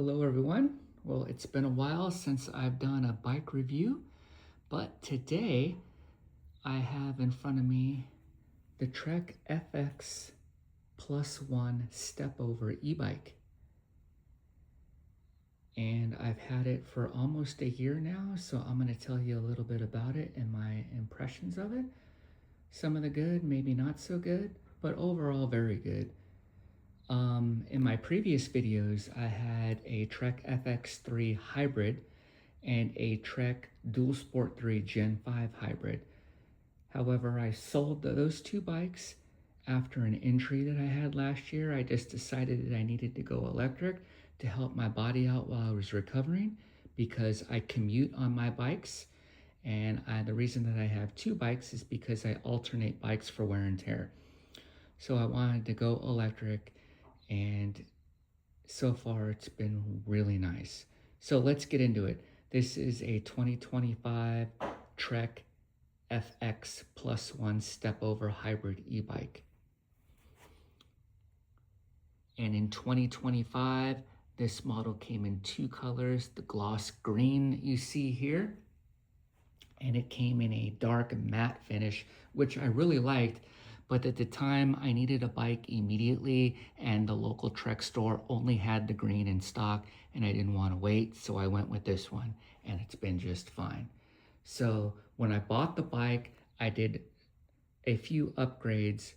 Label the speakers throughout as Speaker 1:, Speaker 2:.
Speaker 1: Hello everyone. Well, it's been a while since I've done a bike review, but today I have in front of me the TREK FX+1 step over e-bike. And I've had it for almost a year now, so I'm going to tell you a little bit about it and my impressions of it. Some of the good, maybe not so good, but overall very good. In my previous videos, I had a TREK FX3 hybrid and a TREK Dual Sport 3 Gen 5 hybrid. However, I sold those two bikes after an injury that I had last year. I just decided that I needed to go electric to help my body out while I was recovering because I commute on my bikes. And the reason that I have two bikes is because I alternate bikes for wear and tear. So I wanted to go electric, and so far it's been really nice. So let's get into it. This is a 2025 TREK FX+1 step over hybrid e-bike. And in 2025, this model came in two colors, the gloss green you see here, and it came in a dark matte finish, which I really liked. But at the time, I needed a bike immediately, and the local TREK store only had the green in stock, and I didn't want to wait, so I went with this one, and it's been just fine. So when I bought the bike, I did a few upgrades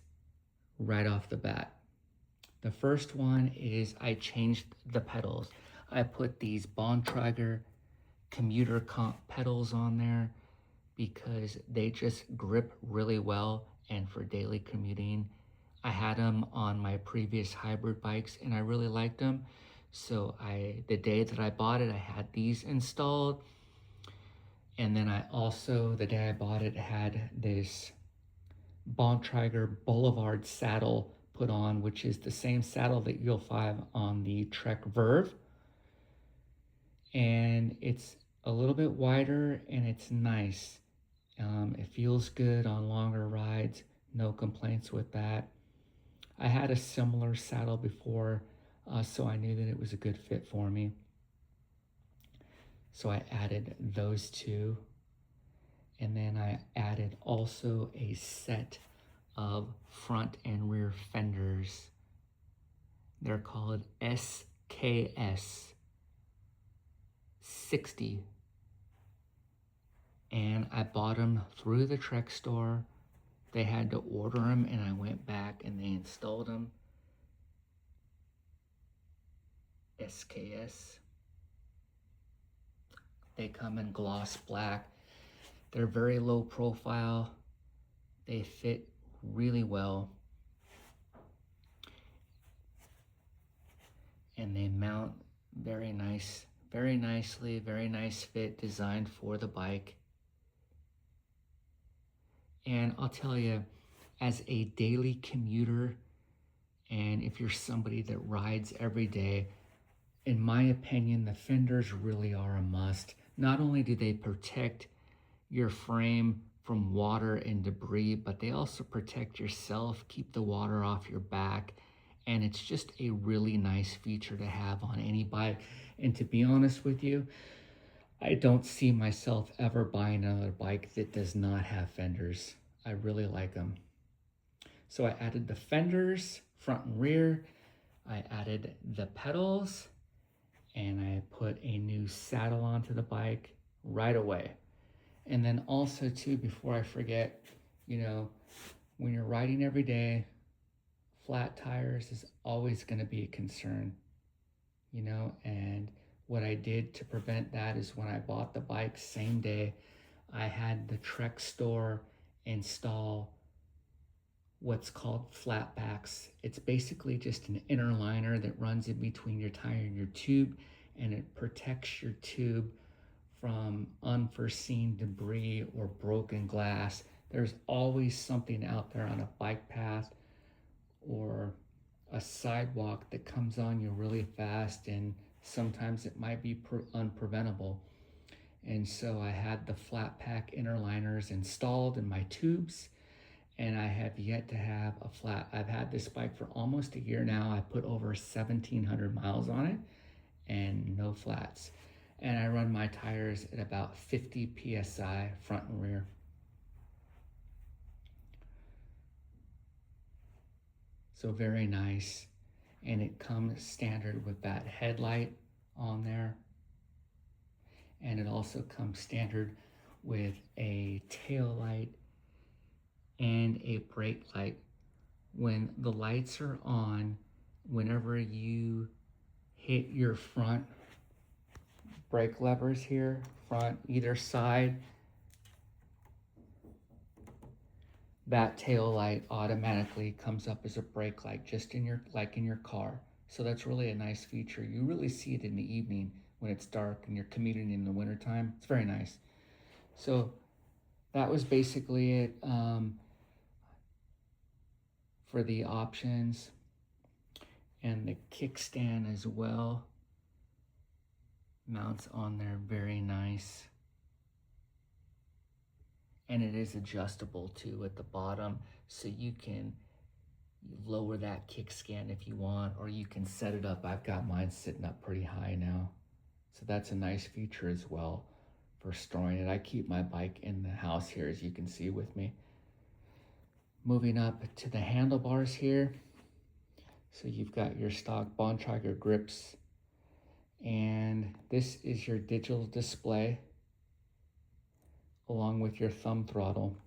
Speaker 1: right off the bat. The first one is I changed the pedals. I put these Bontrager commuter comp pedals on there because they just grip really well, and for daily commuting. I had them on my previous hybrid bikes and I really liked them. So the day that I bought it, I had these installed. And then I also, the day I bought it, had this Bontrager Boulevard saddle put on, which is the same saddle that you'll find on the TREK Verve. And it's a little bit wider and it's nice. It feels good on longer rides, no complaints with that. I had a similar saddle before, so I knew that it was a good fit for me. So I added those two. And then I added also a set of front and rear fenders. They're called SKS 60. And I bought them through the TREK store. They had to order them, and I went back and they installed them. SKS. They come in gloss black. They're very low profile. They fit really well. And they mount very nice, very nicely, very nice fit, designed for the bike. And I'll tell you, as a daily commuter, and if you're somebody that rides every day, in my opinion, the fenders really are a must. Not only do they protect your frame from water and debris, but they also protect yourself, keep the water off your back. And it's just a really nice feature to have on any bike. And to be honest with you, I don't see myself ever buying another bike that does not have fenders. I really like them. So I added the fenders, front and rear. I added the pedals, and I put a new saddle onto the bike right away. And then also too, before I forget, when you're riding every day, flat tires is always going to be a concern, and what I did to prevent that is when I bought the bike same day, I had the TREK store install what's called flat packs. It's basically just an inner liner that runs in between your tire and your tube, and it protects your tube from unforeseen debris or broken glass. There's always something out there on a bike path or a sidewalk that comes on you really fast, and sometimes it might be unpreventable. And so I had the flat pack inner liners installed in my tubes, and I have yet to have a flat. I've had this bike for almost a year now. I put over 1,700 miles on it, and no flats. And I run my tires at about 50 psi front and rear. So very nice. And it comes standard with that headlight on there. And it also comes standard with a tail light and a brake light. When the lights are on, whenever you hit your front brake levers here, front either side, that tail light automatically comes up as a brake light, just in your, like in your car. So that's really a nice feature. You really see it in the evening when it's dark and you're commuting in the wintertime. It's very nice. So that was basically it for the options, and the kickstand as well mounts on there, very nice. And it is adjustable too at the bottom, so you can lower that kickstand if you want, or you can set it up. I've got mine sitting up pretty high now, so that's a nice feature as well for storing it. I keep my bike in the house here, as you can see with me. Moving up to the handlebars here, so you've got your stock Bontrager grips, and this is your digital display along with your thumb throttle.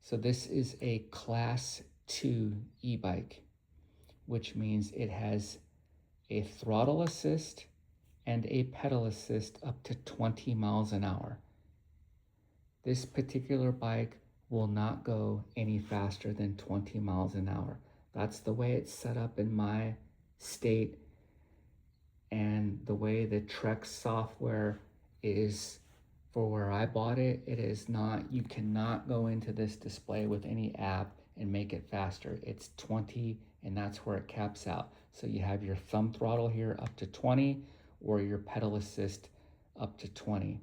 Speaker 1: So this is a Class 2 e-bike, which means it has a throttle assist and a pedal assist up to 20 miles an hour. This particular bike will not go any faster than 20 miles an hour. That's the way it's set up in my state, and the way the TREK software is for where I bought it. It is not, you cannot go into this display with any app and make it faster. It's 20, and that's where it caps out. So you have your thumb throttle here up to 20, or your pedal assist up to 20.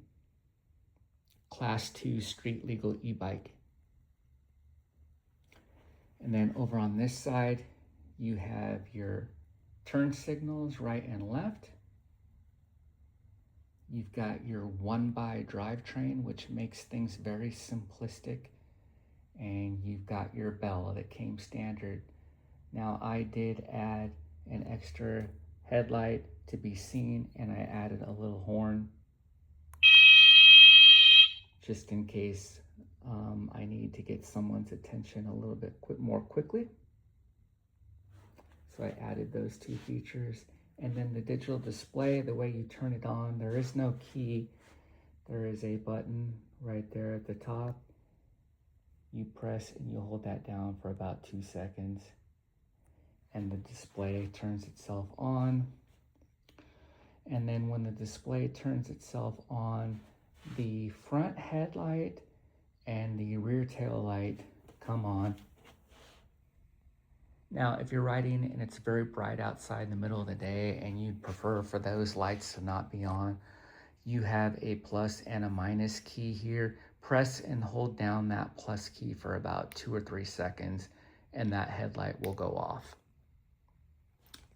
Speaker 1: Class 2 street legal e-bike. And then over on this side, you have your turn signals right and left. You've got your 1x drivetrain, which makes things very simplistic. And you've got your bell that came standard. Now I did add an extra headlight to be seen, and I added a little horn just in case I need to get someone's attention a little bit more quickly. So I added those two features. And then the digital display, the way you turn it on, there is no key. There is a button right there at the top. You press and you hold that down for about 2 seconds, and the display turns itself on. And then when the display turns itself on, the front headlight and the rear tail light come on. Now, if you're riding and it's very bright outside in the middle of the day and you'd prefer for those lights to not be on, you have a plus and a minus key here. Press and hold down that plus key for about 2 or 3 seconds, and that headlight will go off.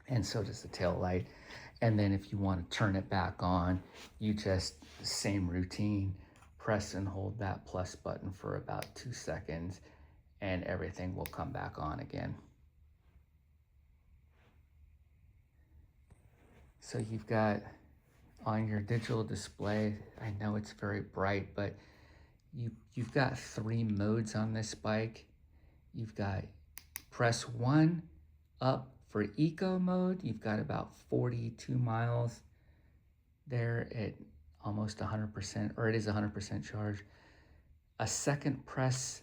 Speaker 1: And so does the tail light. And then if you want to turn it back on, you just, same routine, press and hold that plus button for about 2 seconds, and everything will come back on again. So you've got on your digital display, I know it's very bright, but you've got 3 modes on this bike. You've got press 1 up for eco mode. You've got about 42 miles there at almost 100%, or it is 100% charge. A second press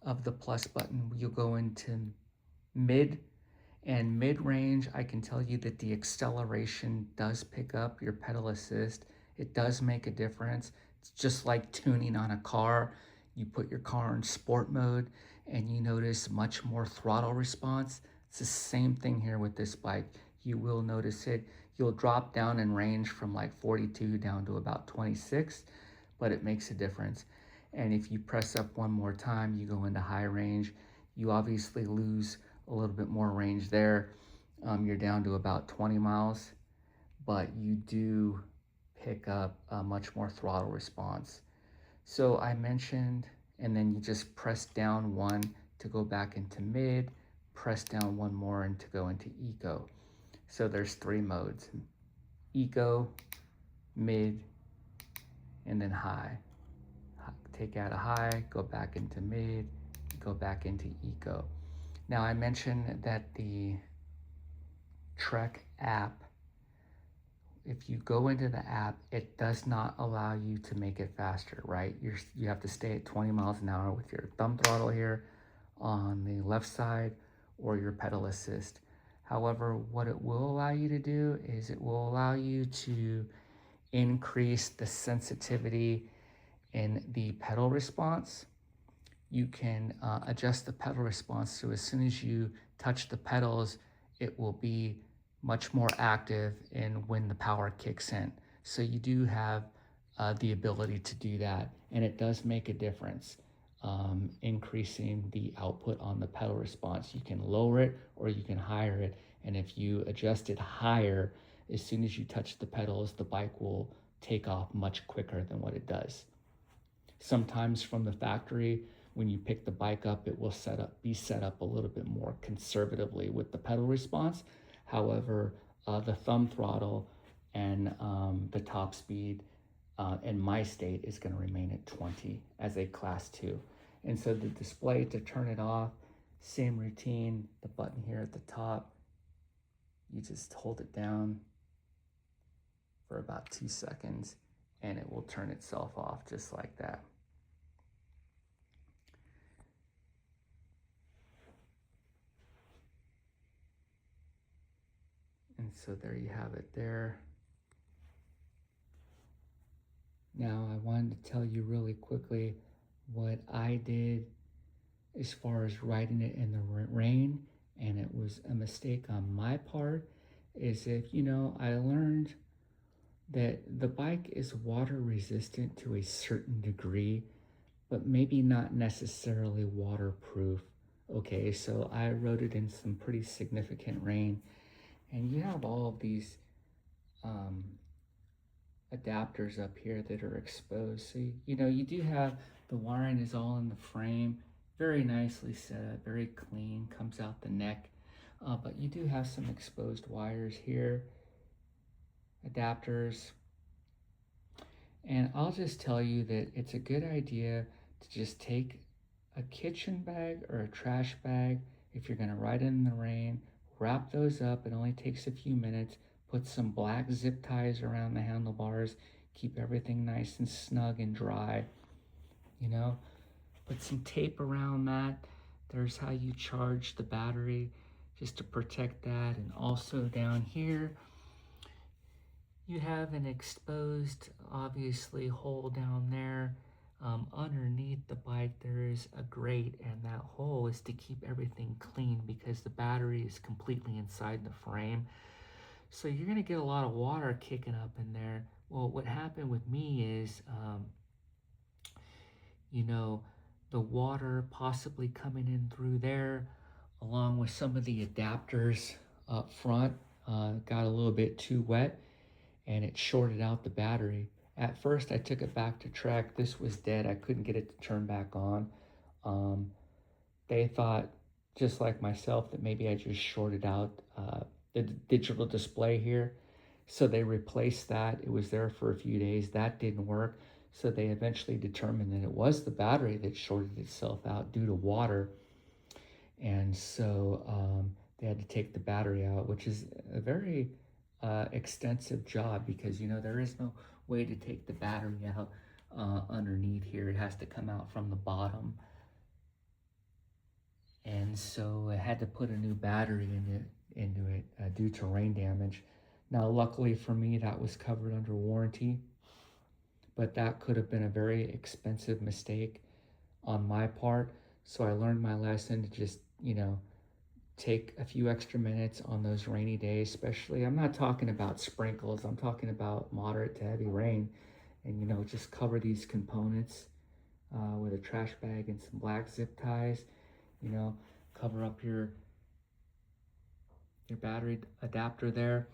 Speaker 1: of the plus button, you'll go into mid. And mid-range, I can tell you that the acceleration does pick up your pedal assist. It does make a difference. It's just like tuning on a car. You put your car in sport mode and you notice much more throttle response. It's the same thing here with this bike. You will notice it. You'll drop down in range from like 42 down to about 26, but it makes a difference. And if you press up one more time, you go into high range. You obviously lose a little bit more range there. you're down to about 20 miles, but you do pick up a much more throttle response. So I mentioned, and then you just press down one to go back into mid, press down one more and to go into eco. So there's three modes: eco, mid, and then high. Take out a high, go back into mid, go back into eco. Now I mentioned that the TREK app, if you go into the app, it does not allow you to make it faster, right? You have to stay at 20 miles an hour with your thumb throttle here on the left side or your pedal assist. However, what it will allow you to do is it will allow you to increase the sensitivity in the pedal response. You can adjust the pedal response so as soon as you touch the pedals, it will be much more active in when the power kicks in. So you do have the ability to do that, and it does make a difference, increasing the output on the pedal response. You can lower it or you can higher it, and if you adjust it higher, as soon as you touch the pedals, the bike will take off much quicker than what it does. Sometimes from the factory, when you pick the bike up, it will be set up a little bit more conservatively with the pedal response. However, the thumb throttle and the top speed in my state is going to remain at 20 as a class 2. And so the display, to turn it off, same routine, the button here at the top, you just hold it down for about 2 seconds and it will turn itself off just like that. And so there you have it there. Now I wanted to tell you really quickly what I did as far as riding it in the rain, and it was a mistake on my part, is if, I learned that the bike is water resistant to a certain degree, but maybe not necessarily waterproof. Okay, so I rode it in some pretty significant rain, and you have all of these adapters up here that are exposed. So, you do have the wiring is all in the frame, very nicely set up, very clean, comes out the neck. But you do have some exposed wires here, adapters. And I'll just tell you that it's a good idea to just take a kitchen bag or a trash bag if you're going to ride in the rain, wrap those up. It only takes a few minutes. Put some black zip ties around the handlebars, keep everything nice and snug and dry. Put some tape around that. There's how you charge the battery, just to protect that. And also down here, you have an exposed, obviously, hole down there. Underneath the bike, there is a grate, and that hole is to keep everything clean because the battery is completely inside the frame. So you're going to get a lot of water kicking up in there. Well, what happened with me is, the water possibly coming in through there, along with some of the adapters up front, got a little bit too wet, and it shorted out the battery. At first, I took it back to TREK. This was dead. I couldn't get it to turn back on. They thought, just like myself, that maybe I just shorted out the digital display here. So they replaced that. It was there for a few days. That didn't work. So they eventually determined that it was the battery that shorted itself out due to water. And so they had to take the battery out, which is a very extensive job because, there is no way to take the battery out underneath here. It has to come out from the bottom. And so I had to put a new battery into it due to rain damage. Now, luckily for me, that was covered under warranty, but that could have been a very expensive mistake on my part. So I learned my lesson to just, take a few extra minutes on those rainy days, especially. I'm not talking about sprinkles, I'm talking about moderate to heavy rain, and, just cover these components with a trash bag and some black zip ties, cover up your your battery adapter there.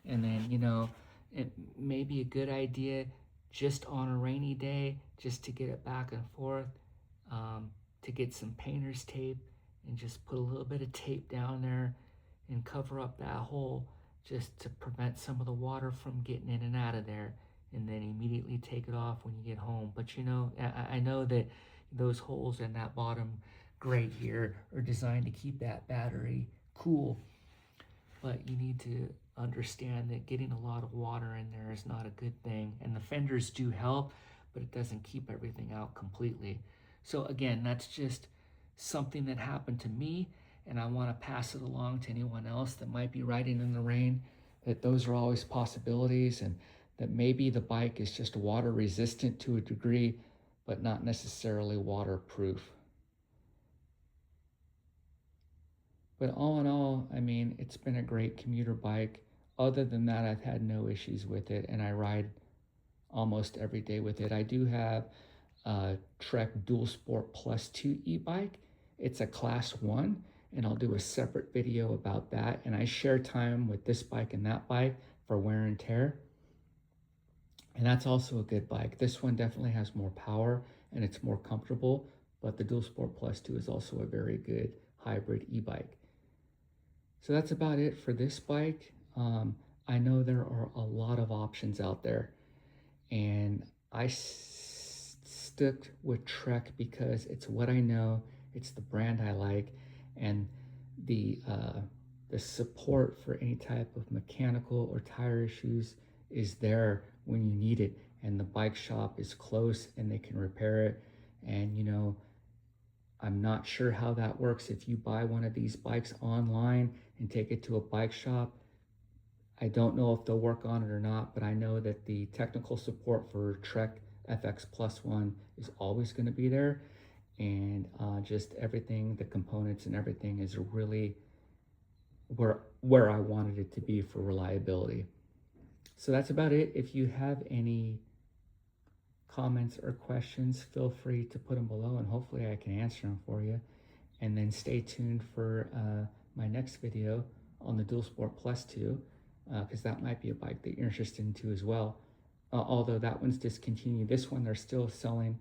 Speaker 1: And then, it may be a good idea just on a rainy day, just to get it back and forth, to get some painter's tape and just put a little bit of tape down there and cover up that hole just to prevent some of the water from getting in and out of there, and then immediately take it off when you get home. But I know that those holes in that bottom grate here are designed to keep that battery cool, but you need to understand that getting a lot of water in there is not a good thing. And the fenders do help, but it doesn't keep everything out completely. So again, that's just something that happened to me, and I want to pass it along to anyone else that might be riding in the rain, that those are always possibilities, and that maybe the bike is just water resistant to a degree, but not necessarily waterproof. But all in all, I mean, it's been a great commuter bike. Other than that, I've had no issues with it, and I ride almost every day with it. I do have a TREK Dual Sport Plus 2 e-bike. It's a class 1, and I'll do a separate video about that. And I share time with this bike and that bike for wear and tear. And that's also a good bike. This one definitely has more power and it's more comfortable, but the Dual Sport Plus 2 is also a very good hybrid e-bike. So that's about it for this bike. I know there are a lot of options out there, and I stuck with TREK because it's what I know, it's the brand I like, and the support for any type of mechanical or tire issues is there when you need it, and the bike shop is close and they can repair it. And I'm not sure how that works if you buy one of these bikes online and take it to a bike shop. I don't know if they'll work on it or not, but I know that the technical support for TREK FX+1 is always going to be there. And just everything, the components and everything is really where I wanted it to be for reliability. So that's about it. If you have any comments or questions, feel free to put them below, and hopefully I can answer them for you. And then stay tuned for my next video on the Dual Sport Plus 2, because that might be a bike that you're interested in too as well. Although that one's discontinued. This one they're still selling,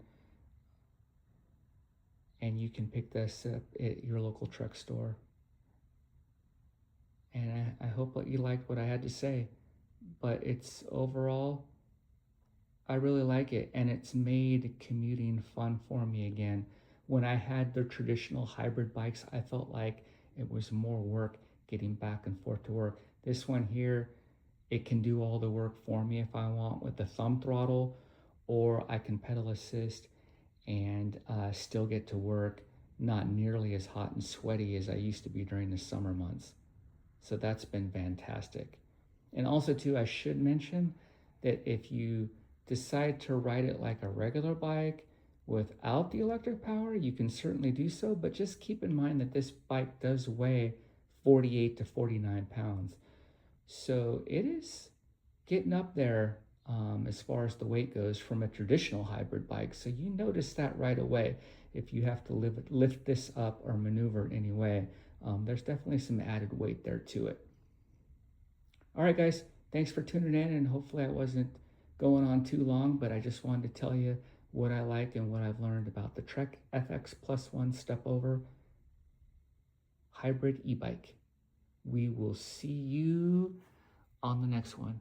Speaker 1: and you can pick this up at your local truck store. And I hope that you liked what I had to say, but it's overall, I really like it, and it's made commuting fun for me again. When I had the traditional hybrid bikes, I felt like it was more work getting back and forth to work. This one here, it can do all the work for me if I want with the thumb throttle, or I can pedal assist and still get to work, not nearly as hot and sweaty as I used to be during the summer months. So that's been fantastic. And also too, I should mention that if you decide to ride it like a regular bike without the electric power, you can certainly do so, but just keep in mind that this bike does weigh 48 to 49 pounds. So it is getting up there as far as the weight goes from a traditional hybrid bike. So you notice that right away if you have to lift this up or maneuver in any way. There's definitely some added weight there to it. All right, guys, thanks for tuning in, and hopefully I wasn't going on too long, but I just wanted to tell you what I like and what I've learned about the TREK FX+1 step-over hybrid e-bike. We will see you on the next one.